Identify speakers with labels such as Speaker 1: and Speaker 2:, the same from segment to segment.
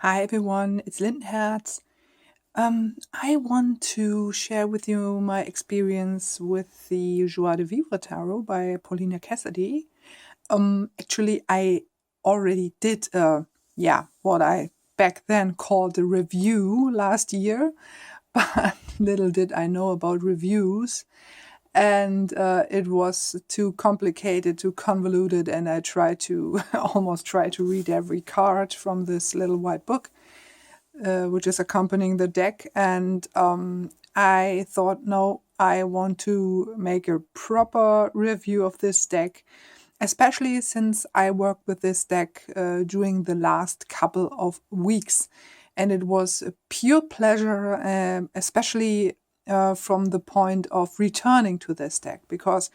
Speaker 1: Hi everyone, it's Lindenherz. I want to share with you my experience with the Joie de Vivre Tarot by Paulina Cassidy. Actually, I already did, what I back then called a review last year, but little did I know about reviews. And it was too complicated, too convoluted, and I tried to almost try to read every card from this little white book which is accompanying the deck. And I thought, no, I want to make a proper review of this deck, especially since I worked with this deck during the last couple of weeks. And it was a pure pleasure, especially from the point of returning to this deck, because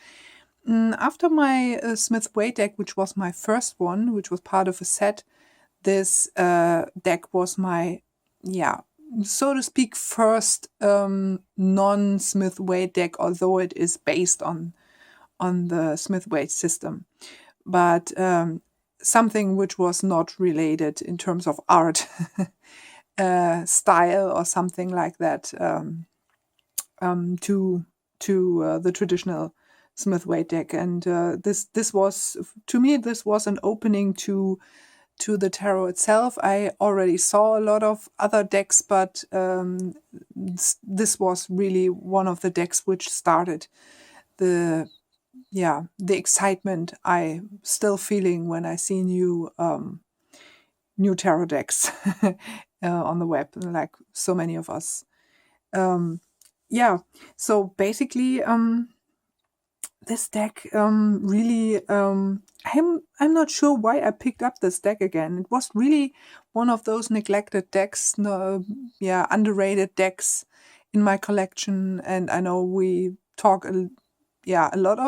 Speaker 1: after my Smith-Waite deck, which was my first one, which was part of a set, this deck was my, so to speak, first non-Smith-Waite deck, although it is based on the Smith-Waite system, but something which was not related in terms of art style or something like that to the traditional Smith-Waite deck. And this was, to me, this was an opening to the tarot itself. I already saw a lot of other decks, but this was really one of the decks which started the excitement I still feeling when I see new tarot decks on the web, like so many of us. So basically, this deck really I'm not sure why I picked up this deck again. It was really one of those neglected decks, underrated decks in my collection. And I know we talk a lot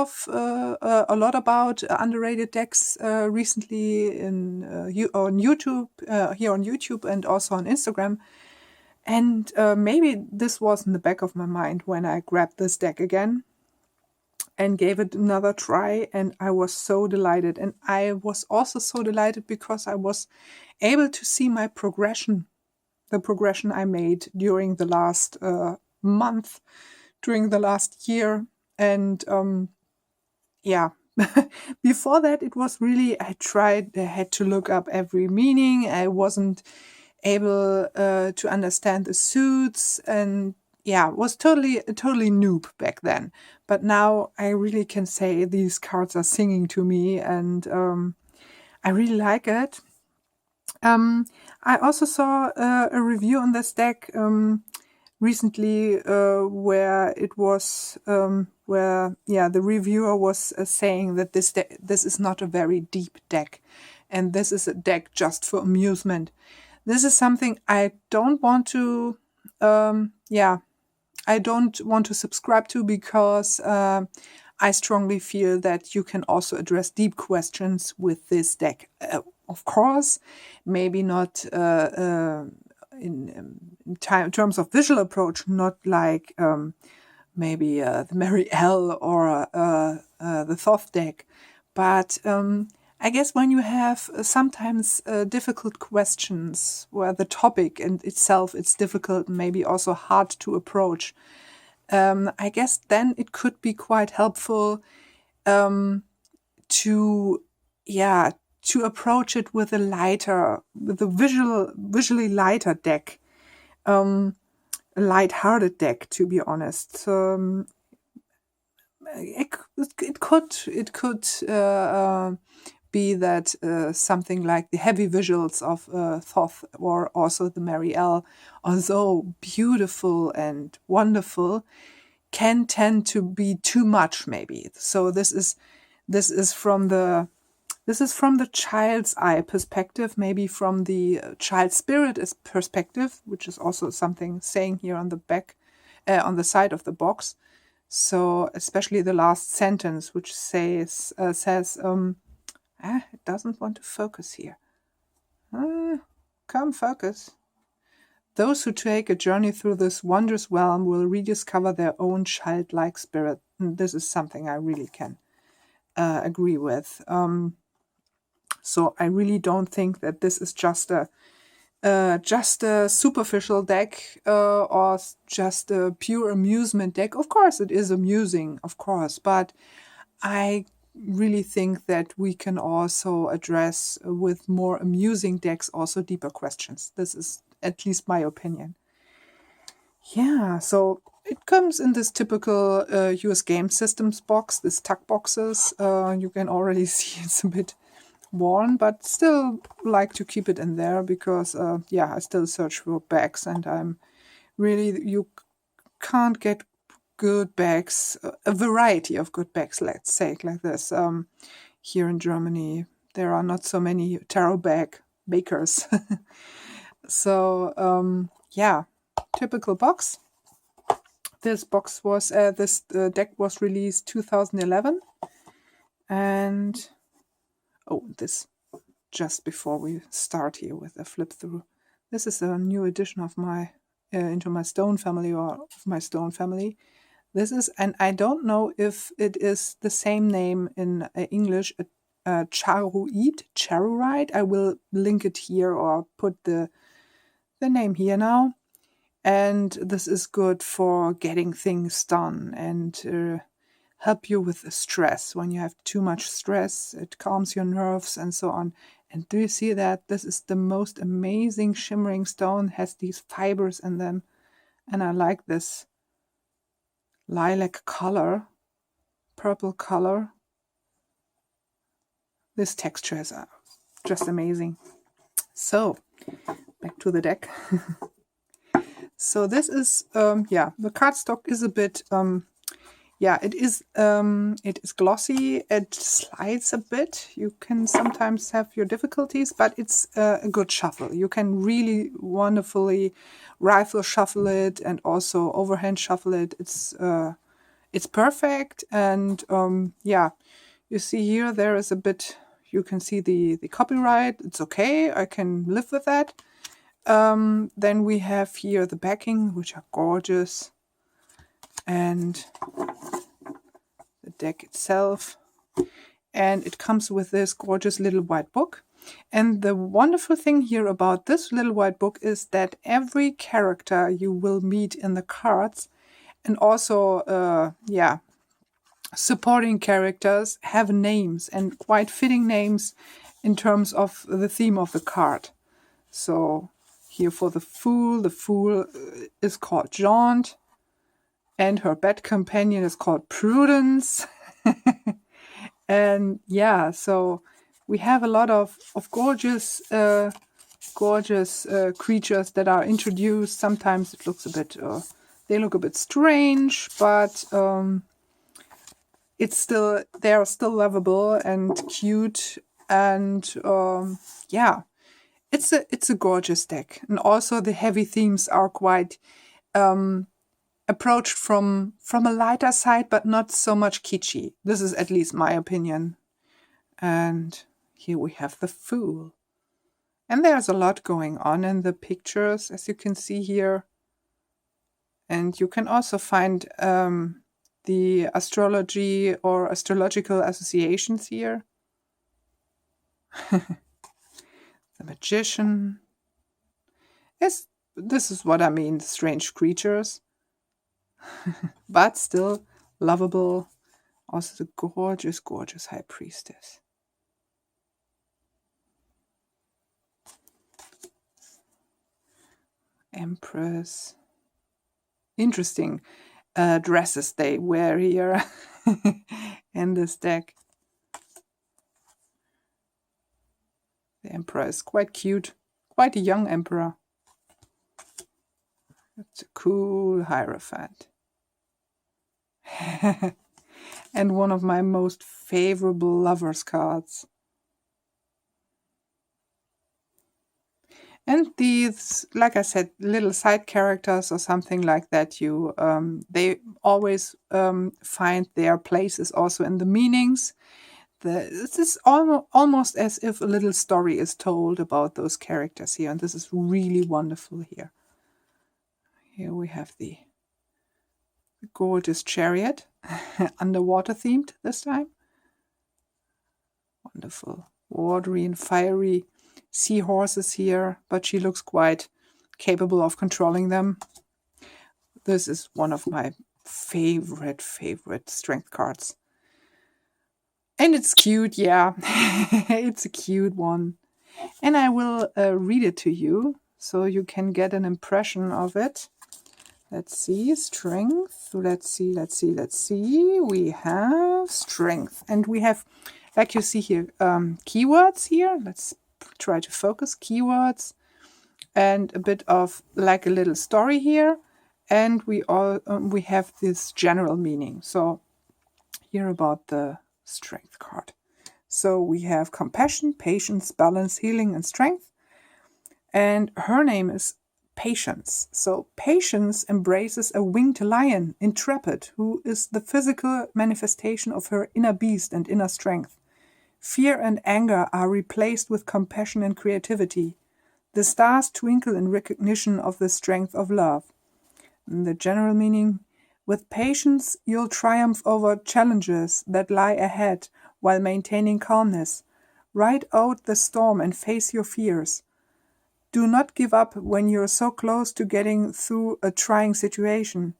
Speaker 1: about underrated decks recently on YouTube, here on YouTube, and also on Instagram. And maybe this was in the back of my mind when I grabbed this deck again and gave it another try, and I was so delighted. And I was also so delighted because I was able to see my progression, the progression I made during the last month, during the last year. And before that, it was really, I had to look up every meaning. I wasn't able to understand the suits, and was totally noob back then. But now I really can say these cards are singing to me, and I really like it. I also saw a review on this deck recently where it was the reviewer was saying that this is not a very deep deck, and this is a deck just for amusement. This is something I don't want to subscribe to, because I strongly feel that you can also address deep questions with this deck. Of course, maybe not in terms of visual approach, not like maybe the Mary L or the Thoth deck, but I guess when you have sometimes difficult questions where the topic in itself is difficult, maybe also hard to approach, I guess then it could be quite helpful to approach it with a visually lighter deck, a light-hearted deck, to be honest. It could be that something like the heavy visuals of Thoth or also the Mary L, although beautiful and wonderful, can tend to be too much, maybe. So this is from the child's eye perspective, maybe from the child spirit perspective, which is also something saying here on the back, on the side of the box. So especially the last sentence, which says it doesn't want to focus here. Come focus. Those who take a journey through this wondrous realm will rediscover their own childlike spirit. And this is something I really can agree with. So I really don't think that this is just a just a superficial deck or just a pure amusement deck. Of course, it is amusing, of course, but I really think that we can also address with more amusing decks also deeper questions. This is at least my opinion. Yeah, so it comes in this typical US game systems box, this tuck boxes. You can already see it's a bit worn, but still like to keep it in there because, yeah, I still search for bags and I'm really, you can't get good bags, a variety of good bags, let's say it like this. Here in Germany, there are not so many tarot bag makers. So, yeah, typical box. This box was, this deck was released 2011. And, oh, this just before we start here with a flip through. This is a new edition of my into my stone family or of my stone family. This is, and I don't know if it is the same name in English, Charurite. I will link it here or put the name here now. And this is good for getting things done and help you with the stress. When you have too much stress, it calms your nerves and so on. And do you see that? This is the most amazing shimmering stone, has these fibers in them. And I like this lilac color, purple color. This texture is just amazing. So, back to the deck. So this is, yeah, the cardstock is a bit, yeah, it is glossy. It slides a bit. You can sometimes have your difficulties, but it's a good shuffle. You can really wonderfully rifle shuffle it and also overhand shuffle it. It's perfect. And yeah, you see here there is a bit. You can see the copyright. It's okay. I can live with that. Then we have here the backing, which are gorgeous, and the deck itself. And it comes with this gorgeous little white book. And the wonderful thing here about this little white book is that every character you will meet in the cards and also, yeah, supporting characters have names and quite fitting names in terms of the theme of the card. So here for the Fool is called Jaunt, and her bad companion is called Prudence. And yeah, so we have a lot of gorgeous creatures that are introduced. Sometimes it looks a bit, they look a bit strange, but they are still lovable and cute. And yeah, it's a gorgeous deck. And also the heavy themes are quite approached from a lighter side, but not so much kitschy. This is at least my opinion. And here we have the Fool. And there's a lot going on in the pictures, as you can see here. And you can also find the astrology or astrological associations here. The Magician. This is what I mean, strange creatures. But still lovable. Also the gorgeous, gorgeous High Priestess. Empress. Interesting dresses they wear here in this deck. The Emperor is quite cute. Quite a young Emperor. It's a cool Hierophant. And one of my most favorable lovers cards. And these, like I said, little side characters or something like that, they always find their places also in the meanings. This is almost as if a little story is told about those characters here, and this is really wonderful here. Here we have the gorgeous chariot, underwater themed this time. Wonderful, watery and fiery. seahorses here, but she looks quite capable of controlling them. This is one of my favorite strength cards. And it's cute, yeah. It's a cute one. And I will read it to you so you can get an impression of it. Let's see, strength. Let's see. We have strength. And we have, like you see here, keywords here. Let's try to focus. Keywords. And a bit of like a little story here. And we have this general meaning. So here about the strength card. So we have compassion, patience, balance, healing, and strength. And her name is Patience. So Patience embraces a winged lion, intrepid, who is the physical manifestation of her inner beast and inner strength. Fear and anger are replaced with compassion and creativity. The stars twinkle in recognition of the strength of love. And the general meaning: with patience, you'll triumph over challenges that lie ahead while maintaining calmness. Ride out the storm and face your fears. Do not give up when you're so close to getting through a trying situation.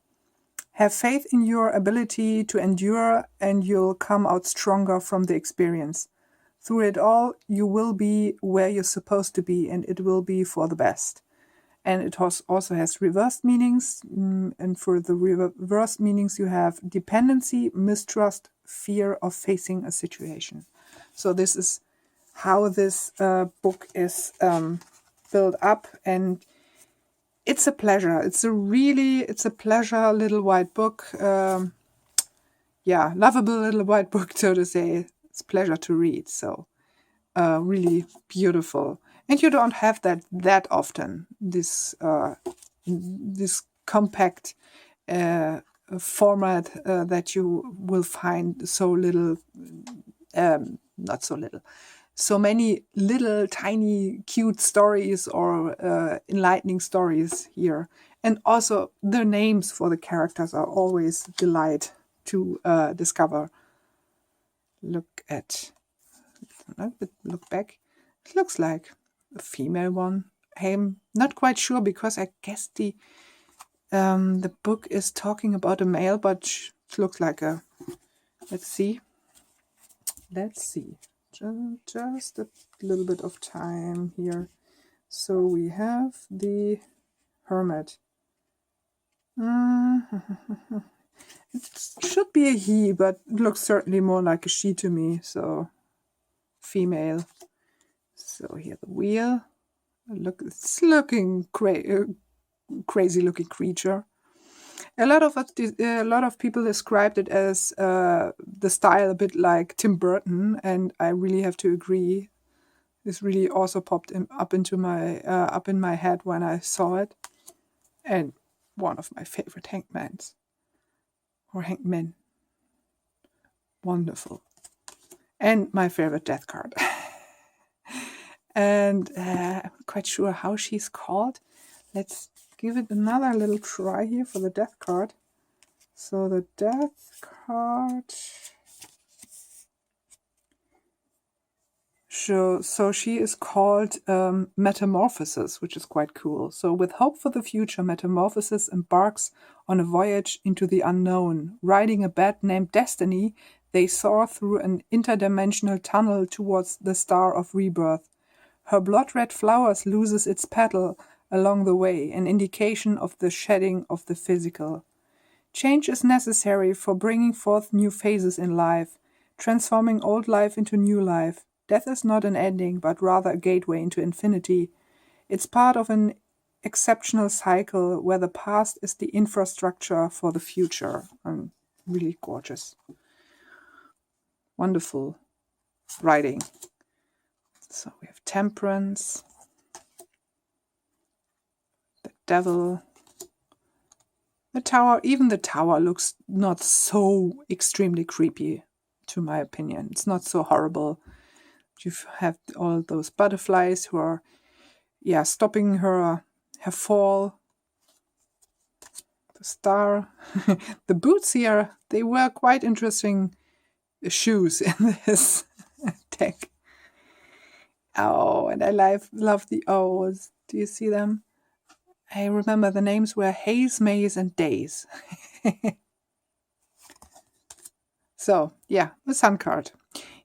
Speaker 1: Have faith in your ability to endure, and you'll come out stronger from the experience. Through it all, you will be where you're supposed to be, and it will be for the best. And it also has reversed meanings. And for the reversed meanings, you have dependency, mistrust, fear of facing a situation. So this is how this book is built up, and it's a pleasure. It's a pleasure little white book. Lovable little white book, so to say. It's a pleasure to read. So really beautiful. And you don't have that often, this compact format that you will find so little, not so little, so many little tiny cute stories or enlightening stories here. And also the names for the characters are always a delight to discover. Look back. It looks like a female one. I'm not quite sure because I guess the book is talking about a male, but it looks like a. Let's see. Just a little bit of time here. So we have the hermit. It should be a he, but it looks certainly more like a she to me. So female. So here the wheel. Look, it's looking crazy looking creature. A lot of people described it as the style a bit like Tim Burton, and I really have to agree. This really also popped up in my head when I saw it, and one of my favorite hangmans or hangmen. Wonderful, and my favorite death card. And I'm not quite sure how she's called. Let's give it another little try here for the death card. So the death card. So she is called Metamorphosis, which is quite cool. So with hope for the future, Metamorphosis embarks on a voyage into the unknown. Riding a bat named Destiny, they soar through an interdimensional tunnel towards the star of rebirth. Her blood-red flowers loses its petal along the way, an indication of the shedding of the physical. Change is necessary for bringing forth new phases in life, transforming old life into new life. Death is not an ending, but rather a gateway into infinity. It's part of an exceptional cycle where the past is the infrastructure for the future. And really gorgeous. Wonderful writing. So we have Temperance, the Devil, the Tower. Even the Tower looks not so extremely creepy, to my opinion. It's not so horrible. You have all those butterflies who are, stopping her fall. The Star. The boots here, they were quite interesting shoes in this deck. Oh, and I love the O's. Do you see them? I remember the names were Haze, Maze, and Days. So, yeah, the sun card.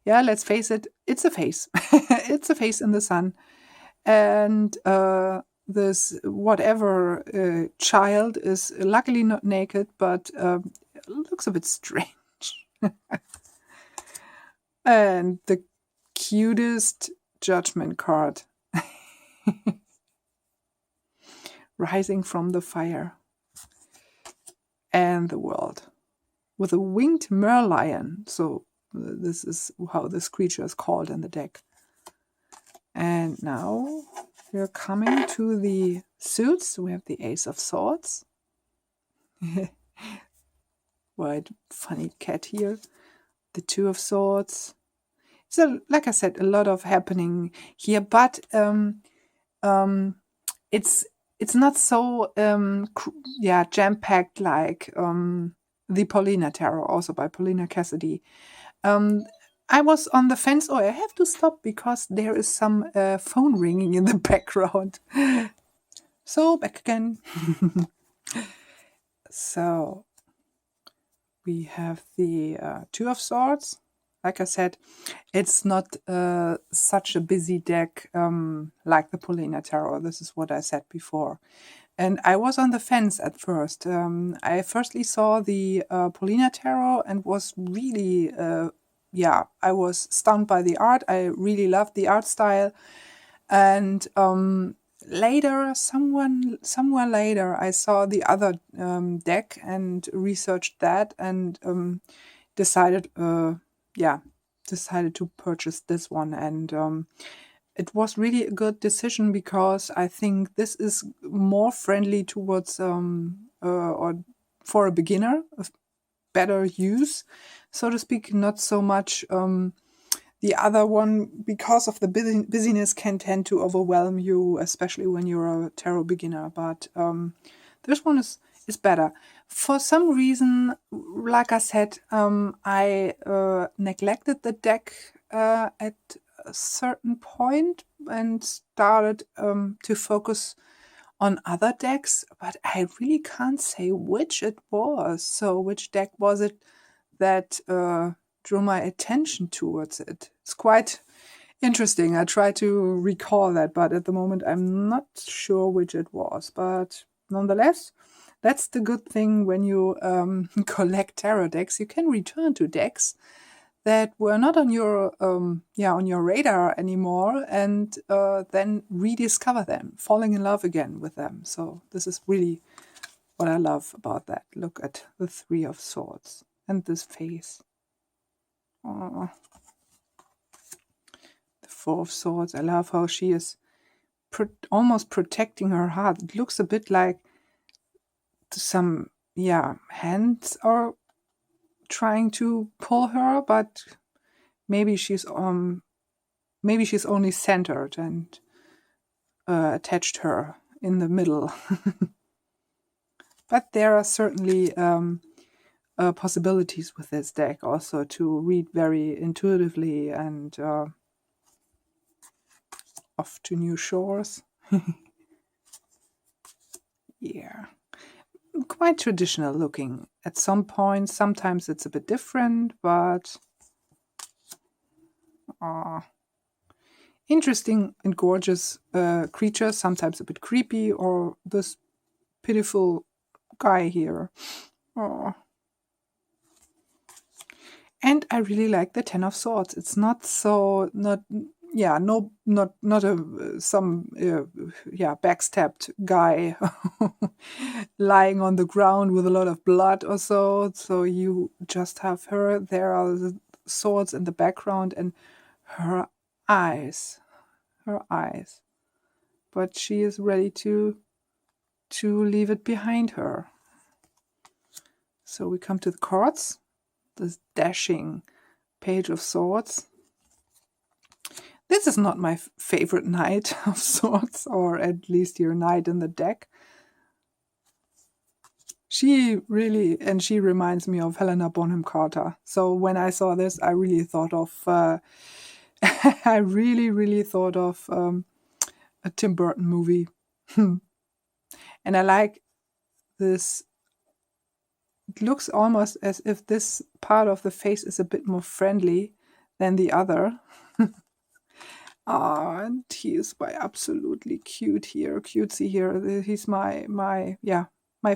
Speaker 1: Yeah, let's face it, it's a face. It's a face in the sun. And this whatever child is luckily not naked, but looks a bit strange. And the cutest judgment card. Rising from the fire. And the world. With a winged merlion. So this is how this creature is called in the deck. And now we're coming to the suits. We have the Ace of Swords. White funny cat here. The Two of Swords. So, like I said, a lot of happening here, but it's not so jam-packed like the Paulina Tarot, also by Paulina Cassidy. I was on the fence. Oh, I have to stop because there is some phone ringing in the background. So, back again. So, we have the Two of Swords. Like I said, it's not such a busy deck like the Paulina Tarot. This is what I said before. And I was on the fence at first. I firstly saw the Paulina Tarot and was really, I was stunned by the art. I really loved the art style. And later, somewhere later, I saw the other deck and researched that and decided to purchase this one. And it was really a good decision because I think this is more friendly towards or for a beginner, of better use, so to speak. Not so much the other one, because of the busyness, can tend to overwhelm you, especially when you're a tarot beginner. But this one is better. For some reason, like I said, I neglected the deck at a certain point and started to focus on other decks, but I really can't say which it was. So which deck was it that drew my attention towards it? It's quite interesting. I try to recall that, but at the moment I'm not sure which it was. But nonetheless, that's the good thing when you collect tarot decks. You can return to decks that were not on your radar anymore, and then rediscover them, falling in love again with them. So this is really what I love about that. Look at the Three of Swords and this face. Oh. The Four of Swords. I love how she is almost protecting her heart. It looks a bit like some hands are trying to pull her, but maybe she's only centered and attached her in the middle. But there are certainly possibilities with this deck also to read very intuitively and off to new shores. Yeah. Quite traditional looking at some points. Sometimes it's a bit different, but interesting and gorgeous creatures, sometimes a bit creepy, or this pitiful guy here. And I really like the Ten of Swords. It's not so backstabbed guy lying on the ground with a lot of blood or so. So you just have her. There are the swords in the background and her eyes. But she is ready to leave it behind her. So we come to the cards. This dashing Page of Swords. This is not my favorite Knight of Swords, or at least your knight in the deck. She reminds me of Helena Bonham Carter. So when I saw this, I really thought of I really, really thought of a Tim Burton movie. And I like this. It looks almost as if this part of the face is a bit more friendly than the other. And he is absolutely cutesy here. He's my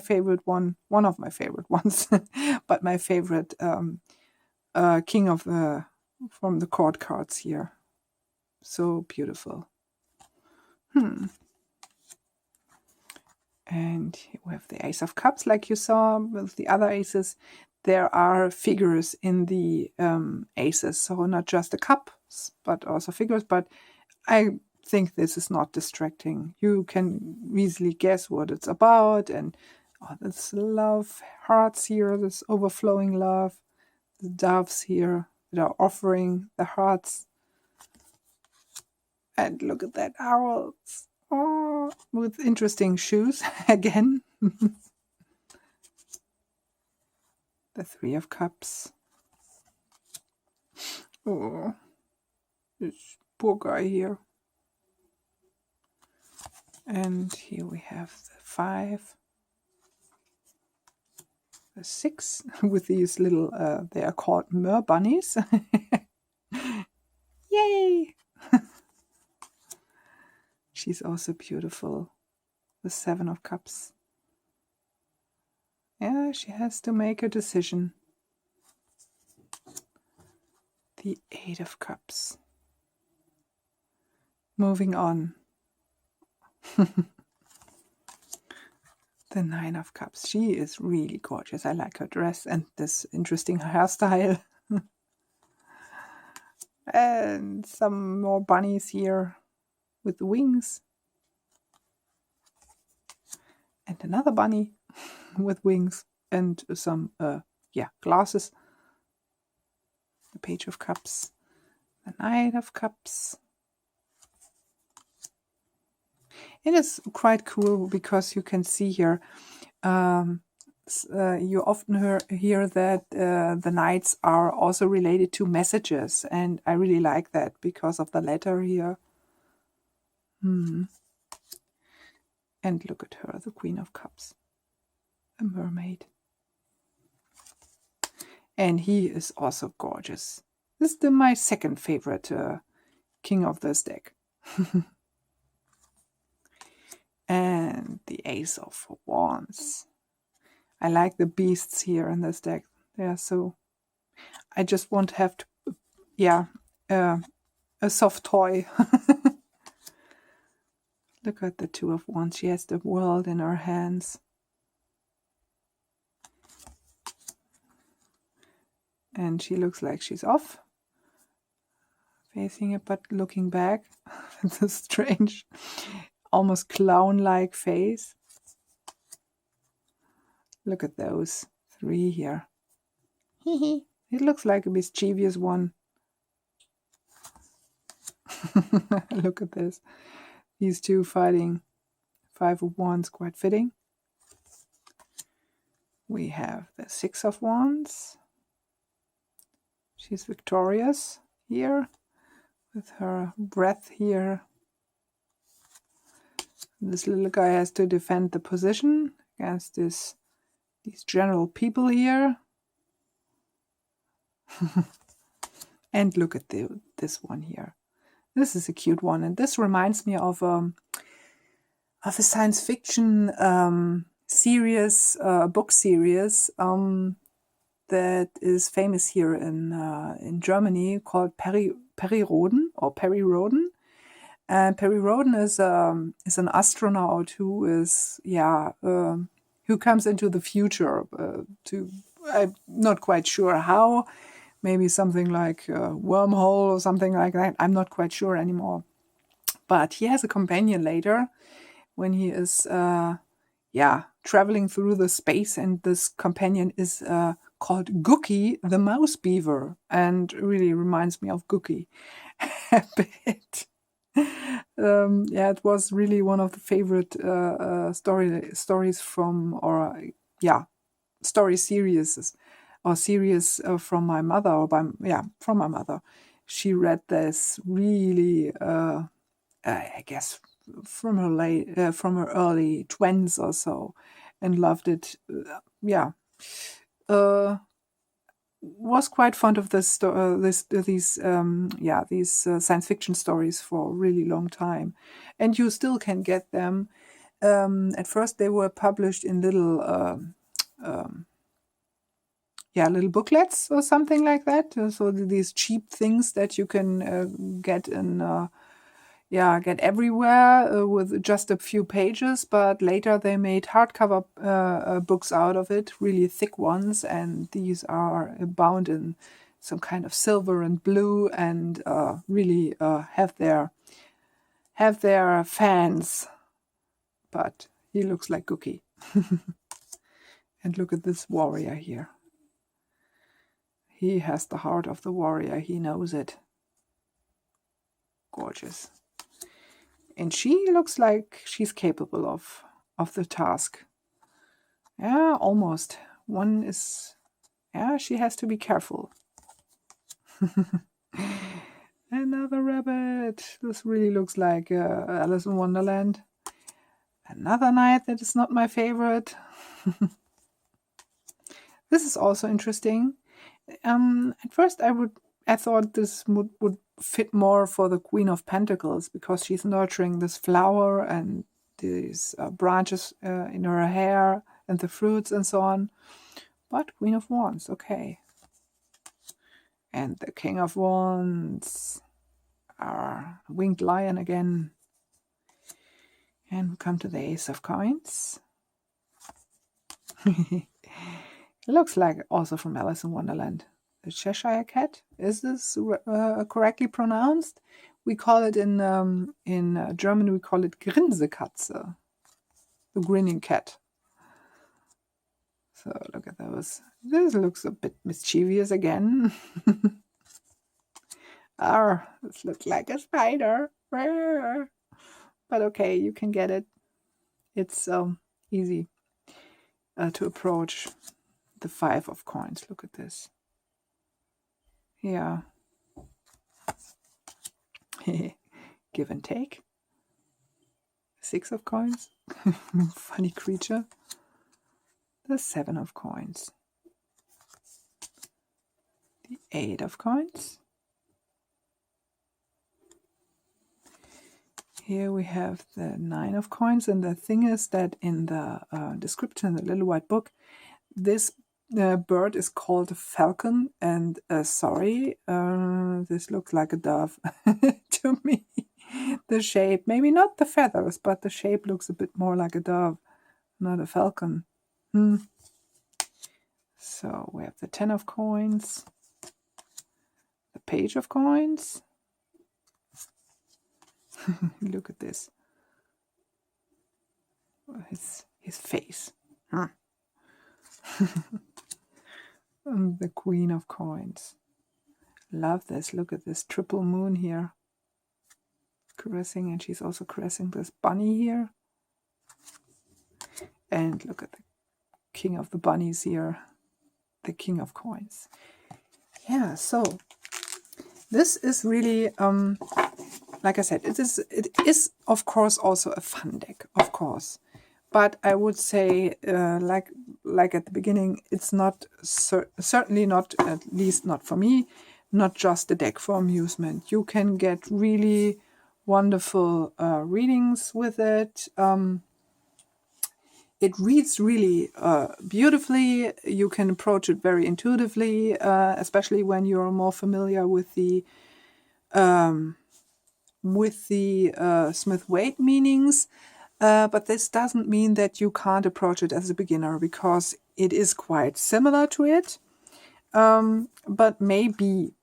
Speaker 1: favorite one of my favorite ones, but my favorite king of the from the court cards here. So beautiful. And we have the Ace of Cups, like you saw with the other aces. There are figures in the aces, so not just the cups, but also figures. But I think this is not distracting. You can easily guess what it's about, and this love, hearts here, this overflowing love, the doves here that are offering the hearts. And look at that owls. Oh, with interesting shoes again. The Three of Cups. Oh, this poor guy here. And here we have the 5, the 6, with these little, they are called mer bunnies. Yay! She's also beautiful. The 7 of Cups. Yeah, she has to make a decision. The 8 of Cups. Moving on. The 9 of Cups. She is really gorgeous. I like her dress and this interesting hairstyle. And some more bunnies here with wings. And another bunny with wings and some glasses. The Page of Cups. The Knight of Cups. It is quite cool because you can see here, you often hear that the knights are also related to messages, and I really like that because of the letter here. And look at her, the Queen of Cups, a mermaid. And he is also gorgeous. This is my second favorite king of this deck. And the Ace of Wands. I like the beasts here in this deck. They are so... I just want to have a soft toy. Look at the Two of Wands. She has the world in her hands. And she looks like she's off. Facing it, but looking back. It's a strange, almost clown-like face. Look at those 3 here. It looks like a mischievous one. Look at this. These two fighting. 5 of Wands, quite fitting. We have the 6 of Wands. She's victorious here with her breath here. This little guy has to defend the position against these general people here. And look at this one here. This is a cute one, and this reminds me of a science fiction series, book series that is famous here in Germany, called Perry Roden or Perry Roden. And Perry Roden is an astronaut who is who comes into the future I'm not quite sure how. Maybe something like a wormhole or something like that. I'm not quite sure anymore. But he has a companion later when he is traveling through the space, and this companion is called Gookie the mouse beaver, and really reminds me of Gookie a bit. It was really one of the favorite stories from, story series or series from my mother, from my mother. she read this really, I guess, from her early 20s or so, and loved it. Yeah, was quite fond of these science fiction stories for a really long time, and you still can get them. At first, they were published in little little booklets or something like that. So these cheap things that you can get get everywhere with just a few pages. But later they made hardcover books out of it, really thick ones, and these are bound in some kind of silver and blue, and really have their fans. But he looks like Cookie. And look at this warrior here. He has the heart of the warrior. He knows it. Gorgeous. And she looks like she's capable of the task. Yeah, almost. One is... Yeah, she has to be careful. Another rabbit. This really looks like Alice in Wonderland. Another knight that is not my favorite. This is also interesting. At first I thought this would fit more for the Queen of Pentacles, because she's nurturing this flower and these branches in her hair and the fruits and so on. But Queen of Wands, okay. And the King of Wands, our winged lion again. And we come to the Ace of Coins. It looks like also from Alice in Wonderland. The Cheshire Cat. Is this correctly pronounced? We call it in German, we call it Grinsekatze. The grinning cat. So look at those. This looks a bit mischievous again. This looks like a spider. But okay, you can get it. It's easy to approach. The 5 of coins. Look at this. Yeah. Give and take. 6 of coins. Funny creature. The 7 of coins. The 8 of coins. Here we have the 9 of coins. And the thing is that in the description, the little white book, this bird is called a falcon, and sorry, this looks like a dove to me. The shape, maybe not the feathers, but the shape looks a bit more like a dove, not a falcon. So we have the 10 of coins, the page of coins. Look at this. His face. And the Queen of Coins. Love this. Look at this triple moon here. Caressing, and she's also caressing this bunny here. And look at the King of the Bunnies here. The King of Coins. Yeah, so this is really, like I said, it is of course also a fun deck, of course. But I would say, like at the beginning, it's not certainly not, at least not for me, not just a deck for amusement. You can get really wonderful readings with it. It reads really beautifully. You can approach it very intuitively, especially when you're more familiar with the Smith-Waite meanings. But this doesn't mean that you can't approach it as a beginner, because it is quite similar to it. But maybe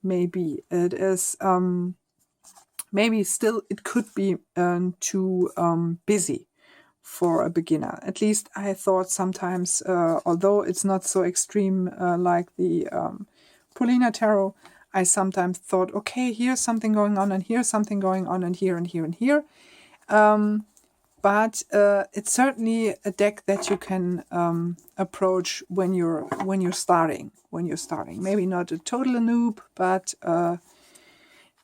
Speaker 1: it is, maybe still it could be too busy for a beginner. At least I thought sometimes, although it's not so extreme like the Paulina Tarot, I sometimes thought, okay, here's something going on, and here's something going on, and here, and here, and here. But it's certainly a deck that you can approach when you're starting. Maybe not a total noob, but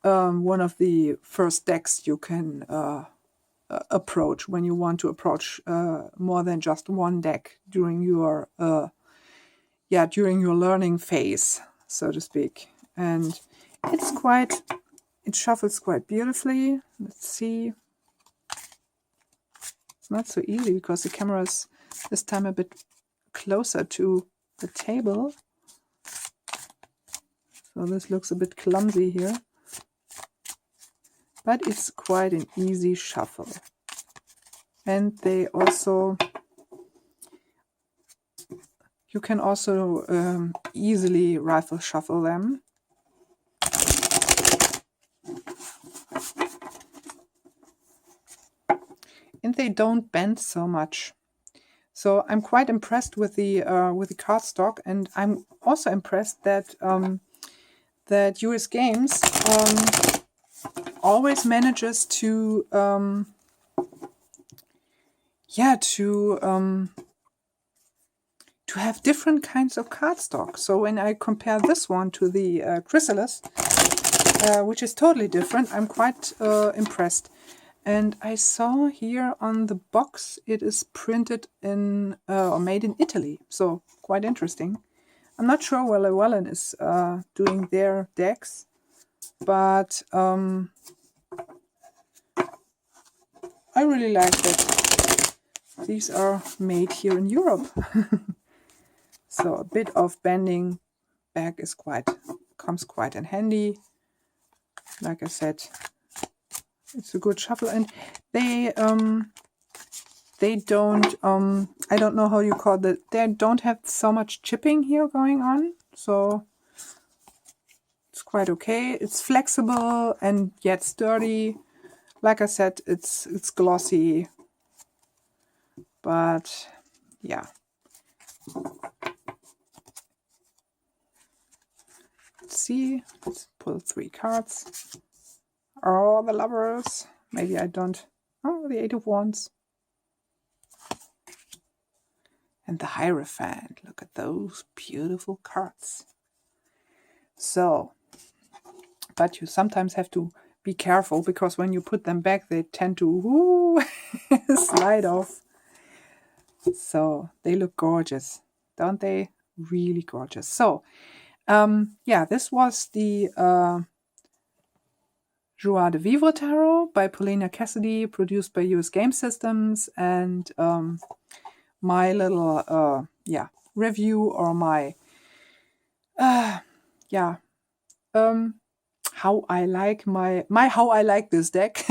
Speaker 1: one of the first decks you can approach when you want to approach more than just one deck during your learning phase, so to speak. And it shuffles quite beautifully. Let's see. It's not so easy because the camera is this time a bit closer to the table. So this looks a bit clumsy here. But it's quite an easy shuffle. And you can also easily rifle shuffle them. And they don't bend so much. So I'm quite impressed with the cardstock, and I'm also impressed that that US Games always manages to have different kinds of cardstock. So when I compare this one to the Chrysalis, which is totally different, I'm quite impressed. And I saw here on the box it is printed in or made in Italy, so quite interesting. I'm not sure where Llewellyn is doing their decks, but I really like that these are made here in Europe. So a bit of bending back comes quite in handy. Like I said, it's a good shuffle, and they don't I don't know how you call that. They don't have so much chipping here going on, so it's quite okay. It's flexible and yet sturdy. Like I said, it's glossy, but yeah. Let's see. Let's pull 3 cards. Oh, the Lovers. Maybe I don't. Oh, the 8 of Wands. And the Hierophant. Look at those beautiful cards. So, but you sometimes have to be careful, because when you put them back, they tend to slide off. So, they look gorgeous, don't they? Really gorgeous. So, yeah, this was the Joie de Vivre Tarot by Paulina Cassidy, produced by US Game Systems, and my little review, or my how I like how I like this deck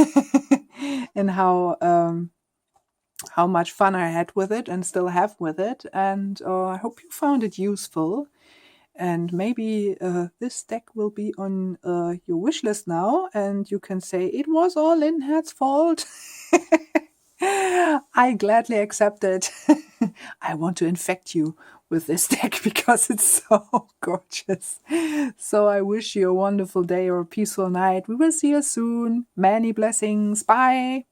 Speaker 1: and how much fun I had with it and still have with it, and I hope you found it useful. And maybe this deck will be on your wish list now, and you can say, it was all Linhart's fault. I gladly accept it. I want to infect you with this deck because it's so gorgeous. So I wish you a wonderful day or a peaceful night. We will see you soon. Many blessings. Bye.